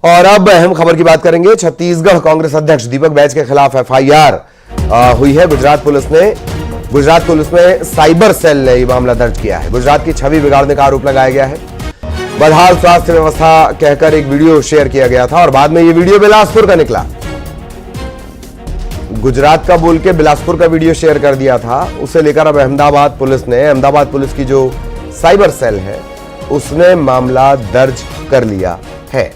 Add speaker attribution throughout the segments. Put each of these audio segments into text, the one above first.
Speaker 1: और अब अहम खबर की बात करेंगे। छत्तीसगढ़ कांग्रेस अध्यक्ष दीपक बैज के खिलाफ एफआईआर हुई है। गुजरात पुलिस में साइबर सेल ने यह मामला दर्ज किया है। गुजरात की छवि बिगाड़ने का आरोप लगाया गया है। बदहाल स्वास्थ्य व्यवस्था कहकर एक वीडियो शेयर किया गया था और बाद में यह वीडियो बिलासपुर का निकला। गुजरात का बोल के बिलासपुर का वीडियो शेयर कर दिया था। उसे लेकर अब अहमदाबाद पुलिस की जो साइबर सेल है उसने मामला दर्ज कर लिया है।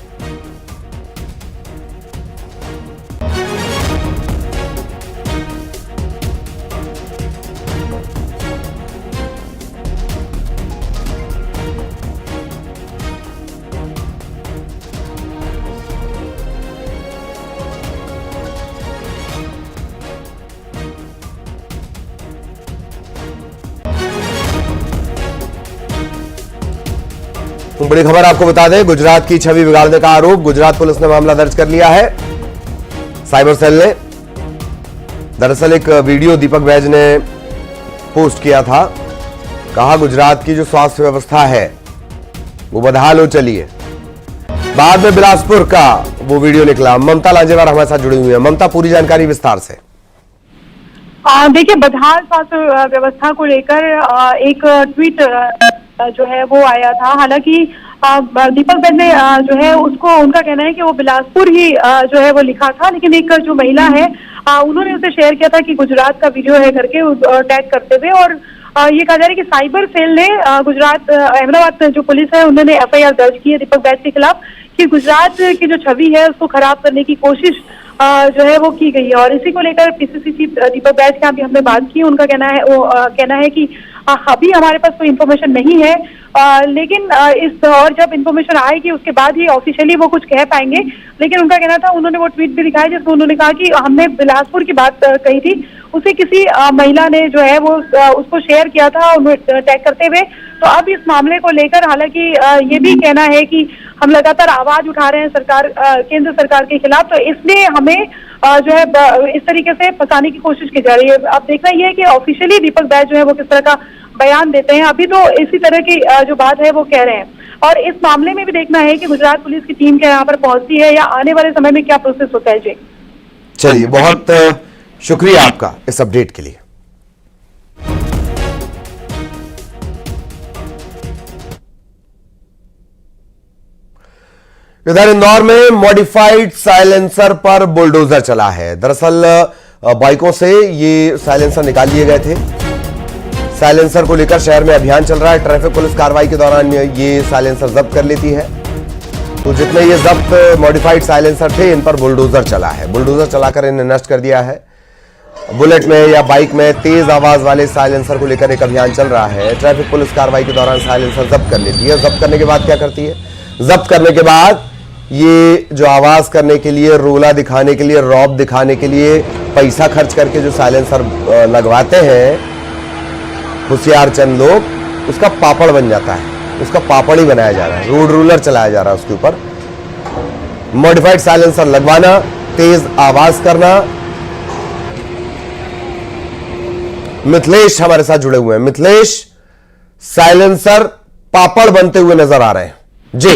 Speaker 1: बड़ी खबर आपको बता दें, गुजरात की छवि बिगाड़ने का आरोप गुजरात पुलिस ने मामला दर्ज कर लिया है। साइबर सेल ने दरअसल एक वीडियो दीपक बैज ने पोस्ट किया था। कहा गुजरात की जो स्वास्थ्य व्यवस्था है वो बदहाल हो चली है। बाद में बिलासपुर का वो वीडियो निकला। ममता लांजेवार हमारे साथ जुड़ी हुई है। ममता, पूरी जानकारी विस्तार से।
Speaker 2: देखिए, बदहाल स्वास्थ्य व्यवस्था को लेकर एक ट्वीट जो है वो आया था। हालांकि दीपक बैज ने जो है उसको, उनका कहना है कि वो बिलासपुर ही जो है वो लिखा था, लेकिन एक जो महिला है उन्होंने उसे शेयर किया था कि गुजरात का वीडियो है करके टैग करते हुए। और ये कहा जा रहा है कि साइबर सेल ने अहमदाबाद जो पुलिस है उन्होंने एफआईआर दर्ज की है दीपक बैज के खिलाफ कि गुजरात की जो छवि है उसको खराब करने की कोशिश जो है वो की गई है। और इसी को लेकर पीसीसी चीफ दीपक बैज के अभी हमने बात की। उनका कहना है कि अभी हमारे पास कोई इन्फॉर्मेशन नहीं है, लेकिन और जब इन्फॉर्मेशन आएगी उसके बाद ही ऑफिशियली वो कुछ कह पाएंगे। लेकिन उनका कहना था, उन्होंने वो ट्वीट भी दिखाया जिसमें उन्होंने कहा कि हमने बिलासपुर की बात कही थी, उसे किसी महिला ने जो है वो उसको शेयर किया था टैग करते हुए। तो अब इस मामले को लेकर हालांकि ये भी कहना है कि हम लगातार आवाज उठा रहे हैं केंद्र सरकार के खिलाफ, तो इसलिए हमें जो है इस तरीके से फंसाने की कोशिश की जा रही है। अब देखना यह है कि ऑफिशियली दीपक बैज जो है वो किस तरह का बयान देते हैं। अभी तो इसी तरह की जो बात है वो कह रहे हैं। और इस मामले में भी देखना है कि गुजरात पुलिस की टीम क्या यहाँ पर पहुंचती है या आने वाले समय में क्या प्रोसेस होता है। जी
Speaker 1: चलिए, बहुत शुक्रिया आपका इस अपडेट के लिए। इधर इंदौर में मॉडिफाइड साइलेंसर पर बुलडोजर चला है। दरअसल बाइकों से ये साइलेंसर निकाल लिए गए थे। साइलेंसर को लेकर शहर में अभियान चल रहा है। ट्रैफिक पुलिस कार्रवाई के दौरान ये साइलेंसर जब्त कर लेती है। तो जितने ये जब्त मॉडिफाइड साइलेंसर थे इन पर बुलडोजर चला है। बुलडोजर चलाकर इन्हें नष्ट कर दिया है। बुलेट में या बाइक में तेज आवाज वाले साइलेंसर को लेकर एक अभियान चल रहा है। ट्रैफिक पुलिस कार्रवाई के दौरान साइलेंसर जब्त कर लेती है। जब्त करने के बाद क्या करती है? जब्त करने के बाद ये जो आवाज करने के लिए, रोला दिखाने के लिए, रौब दिखाने के लिए पैसा खर्च करके जो साइलेंसर लगवाते हैं होशियार चंद लोग, उसका पापड़ बन जाता है। उसका पापड़ ही बनाया जा रहा है, रोड रूलर चलाया जा रहा है उसके ऊपर। मॉडिफाइड साइलेंसर लगवाना, तेज आवाज करना। मिथिलेश हमारे साथ जुड़े हुए हैं। मिथिलेश, साइलेंसर पापड़ बनते हुए नजर आ रहे हैं जी।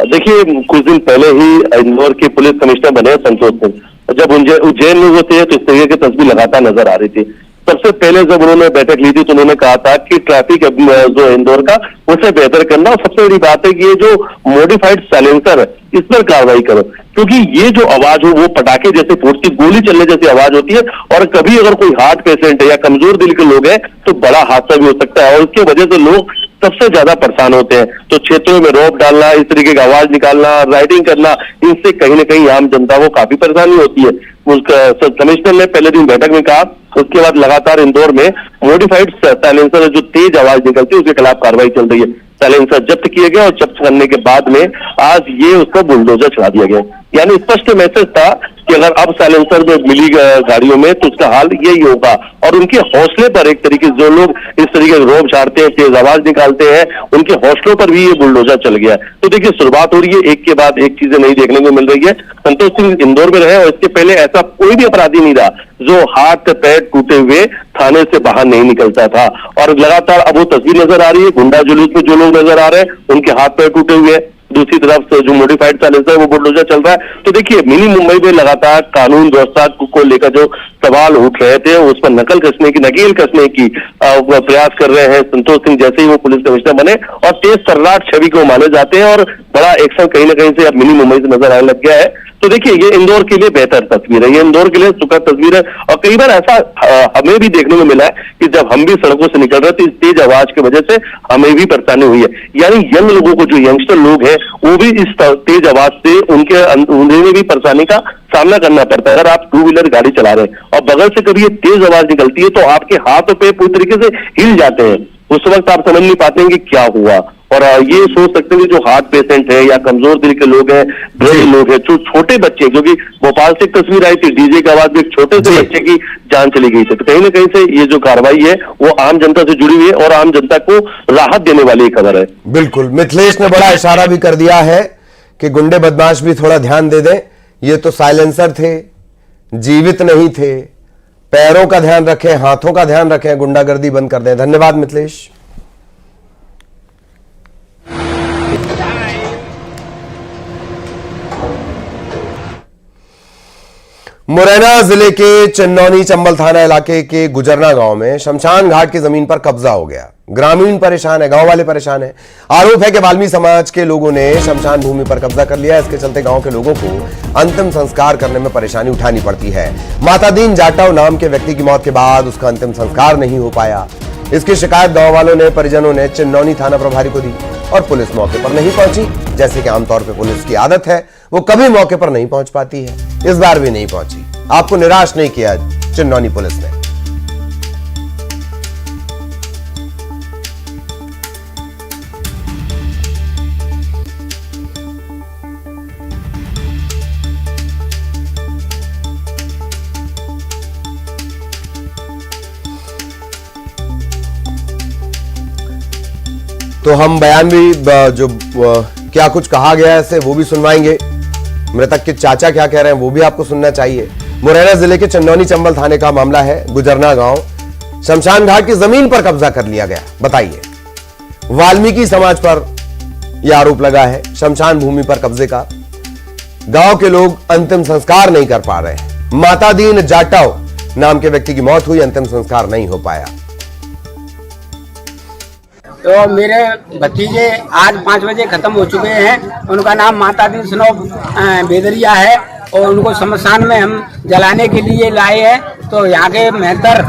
Speaker 3: देखिए, कुछ दिन पहले ही इंदौर के पुलिस कमिश्नर बने संतोष सिंह, जब उज्जैन में वो थे तो इस तरीके की तस्वीर लगातार नजर आ रही थी। सबसे पहले जब उन्होंने बैठक ली थी तो उन्होंने कहा था कि ट्रैफिक जो इंदौर का उसे बेहतर करना, और सबसे बड़ी बात है कि ये जो मॉडिफाइड साइलेंसर है इस पर कार्रवाई करो, क्योंकि ये जो आवाज हो वो पटाखे जैसे फूटती, गोली चलने जैसी आवाज होती है। और कभी अगर कोई हार्ट पेशेंट है या कमजोर दिल के लोग हैं तो बड़ा हादसा भी हो सकता है, और उसकी वजह से लोग सबसे ज्यादा परेशान होते हैं। तो क्षेत्रों में रौब डालना, इस तरीके की आवाज निकालना, राइडिंग करना, इनसे कहीं ना कहीं आम जनता को काफी परेशानी होती है। कमिश्नर ने पहले दिन बैठक में कहा, उसके बाद लगातार इंदौर में मॉडिफाइड साइलेंसर जो तेज आवाज निकलती है उसके खिलाफ कार्रवाई चल रही है। साइलेंसर जब्त किए गए और जब्त करने के बाद में आज ये उसको बुलडोजर चढ़ा दिया गया। यानी स्पष्ट मैसेज था कि अगर अब साइलेंसर में मिली गाड़ियों में तो उसका हाल यही होगा। और उनके हौसले पर एक तरीके से जो लोग इस तरीके से रौब झाड़ते हैं, तेज आवाज निकालते हैं, उनके हौसलों पर भी ये बुलडोजर चल गया। तो देखिए, शुरुआत हो रही है, एक के बाद एक चीजें नई देखने को मिल रही है। संतोष सिंह इंदौर में रहे और इसके पहले ऐसा कोई भी अपराधी नहीं रहा जो हाथ पैर टूटे हुए थाने से बाहर नहीं निकलता था। और लगातार अब वो तस्वीर नजर आ रही है, गुंडा जुलूस में जो लोग नजर आ रहे हैं उनके हाथ पैर टूटे हुए, दूसरी तरफ से जो मॉडिफाइड साइलेंसर वो बुलडोजर चल रहा है। तो देखिए मिनी मुंबई में लगातार कानून व्यवस्था को लेकर जो सवाल उठ रहे थे उस पर नकेल कसने की प्रयास कर रहे हैं संतोष सिंह जैसे ही वो पुलिस कमिश्नर बने, और तेज तर्राट छवि को माने जाते हैं और बड़ा एक्शन कहीं ना कहीं से अब मिनी मुंबई से नजर आने लग गया है। तो देखिए ये इंदौर के लिए बेहतर तस्वीर है, ये इंदौर के लिए सुखद तस्वीर है। और कई बार ऐसा हमें भी देखने को मिला है कि जब हम भी सड़कों से निकल रहे थे इस तेज आवाज की वजह से हमें भी परेशानी हुई है। यानी यंग लोगों को, जो यंगस्टर लोग हैं वो भी इस तेज आवाज से उन्हें भी परेशानी का सामना करना पड़ता है। अगर आप 2 व्हीलर गाड़ी चला रहे हैं और बगल से कभी ये तेज आवाज निकलती है तो आपके हाथ पे पूरी तरीके से हिल जाते हैं। उस वक्त आप समझ नहीं पाते हैं कि क्या हुआ, और ये सोच सकते हैं कि जो हार्ट पेशेंट है या कमजोर दिल के लोग हैं, बड़े लोग हैं, जो छोटे बच्चे, क्योंकि भोपाल से एक तस्वीर आई थी डीजे की आवाज में एक छोटे से बच्चे की जान चली गई थी। तो कहीं ना कहीं से ये जो कार्रवाई है वो आम जनता से जुड़ी हुई है और आम जनता को राहत देने वाली खबर है।
Speaker 1: बिल्कुल, मिथिलेश ने बड़ा इशारा भी कर दिया है कि गुंडे बदमाश भी थोड़ा ध्यान दे दें, ये तो साइलेंसर थे, जीवित नहीं थे। पैरों का ध्यान रखें, हाथों का ध्यान रखें, गुंडागर्दी बंद कर दें। धन्यवाद मिथिलेश। मुरैना जिले के चन्नौनी चंबल थाना इलाके के गुजरना गांव में शमशान घाट की जमीन पर कब्जा हो गया। ग्रामीण परेशान है, गांव वाले परेशान है। आरोप है कि वाल्मीकि समाज के लोगों ने शमशान भूमि पर कब्जा कर लिया। इसके चलते गांव के लोगों को अंतिम संस्कार करने में परेशानी उठानी पड़ती है। माता दीन जाटव नाम के व्यक्ति की मौत के बाद उसका अंतिम संस्कार नहीं हो पाया। इसकी शिकायत गांव वालों ने, परिजनों ने चन्नौनी थाना प्रभारी को दी और पुलिस मौके पर नहीं पहुंची। जैसे कि आमतौर पर पुलिस की आदत है, वो कभी मौके पर नहीं पहुंच पाती है, इस बार भी नहीं पहुंची। आपको निराश नहीं किया चन्नौनी पुलिस ने। तो हम बयान भी जो क्या कुछ कहा गया है वो भी सुनवाएंगे। मृतक के चाचा क्या कह रहे हैं वो भी आपको सुनना चाहिए। मुरैना जिले के चन्नौनी चंबल थाने का मामला है। गुजरना गांव शमशान घाट की जमीन पर कब्जा कर लिया गया। बताइए, वाल्मीकि समाज पर यह आरोप लगा है शमशान भूमि पर कब्जे का। गांव के लोग अंतिम संस्कार नहीं कर पा रहे हैं। माता दीन जाटव नाम के व्यक्ति की मौत हुई, अंतिम संस्कार नहीं हो पाया।
Speaker 4: तो मेरे भतीजे आज 5 बजे खत्म हो चुके हैं। उनका नाम माता दीन स्नोब बेदरिया है और उनको शमशान में हम जलाने के लिए लाए हैं। तो यहाँ के मेहतर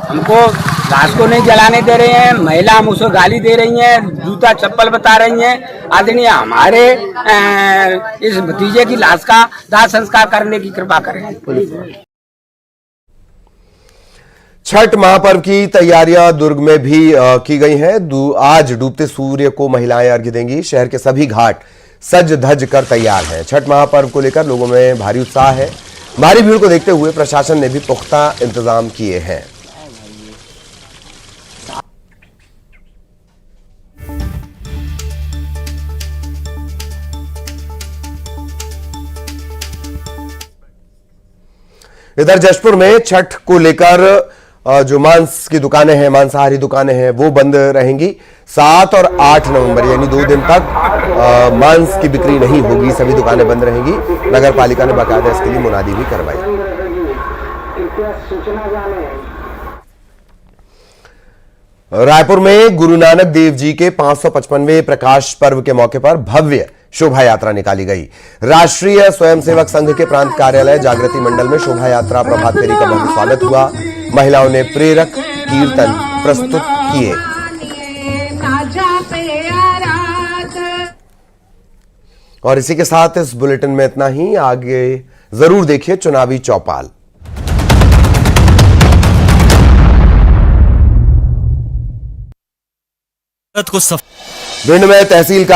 Speaker 4: हमको लाश को नहीं जलाने दे रहे हैं। महिला हम उसको गाली दे रही हैं, जूता चप्पल बता रही हैं। आदरणीय हमारे इस भतीजे की लाश का दाह संस्कार करने की कृपा करें।
Speaker 1: छठ महापर्व की तैयारियां दुर्ग में भी की गई हैं। आज डूबते सूर्य को महिलाएं अर्घ्य देंगी। शहर के सभी घाट सज धज कर तैयार हैं। छठ महापर्व को लेकर लोगों में भारी उत्साह है। भारी भीड़ को देखते हुए प्रशासन ने भी पुख्ता इंतजाम किए हैं। इधर जशपुर में छठ को लेकर जो मांस की दुकानें हैं, मांसाहारी दुकानें हैं, वो बंद रहेंगी। 7 और 8 नवंबर यानी 2 दिन तक मांस की बिक्री नहीं होगी, सभी दुकानें बंद रहेंगी। नगर पालिका ने बाकायदा इसके लिए मुनादी भी करवाई। रायपुर में गुरु नानक देव जी के 555वें प्रकाश पर्व के मौके पर भव्य शोभा यात्रा निकाली गई। राष्ट्रीय स्वयंसेवक संघ के प्रांत कार्यालय जागृति मंडल में शोभा यात्रा प्रभात फेरी का भव्य स्वागत हुआ। महिलाओं ने प्रेरक कीर्तन प्रस्तुत किए। और इसी के साथ इस बुलेटिन में इतना ही। आगे जरूर देखिए चुनावी चौपाल। भिंड में तहसील का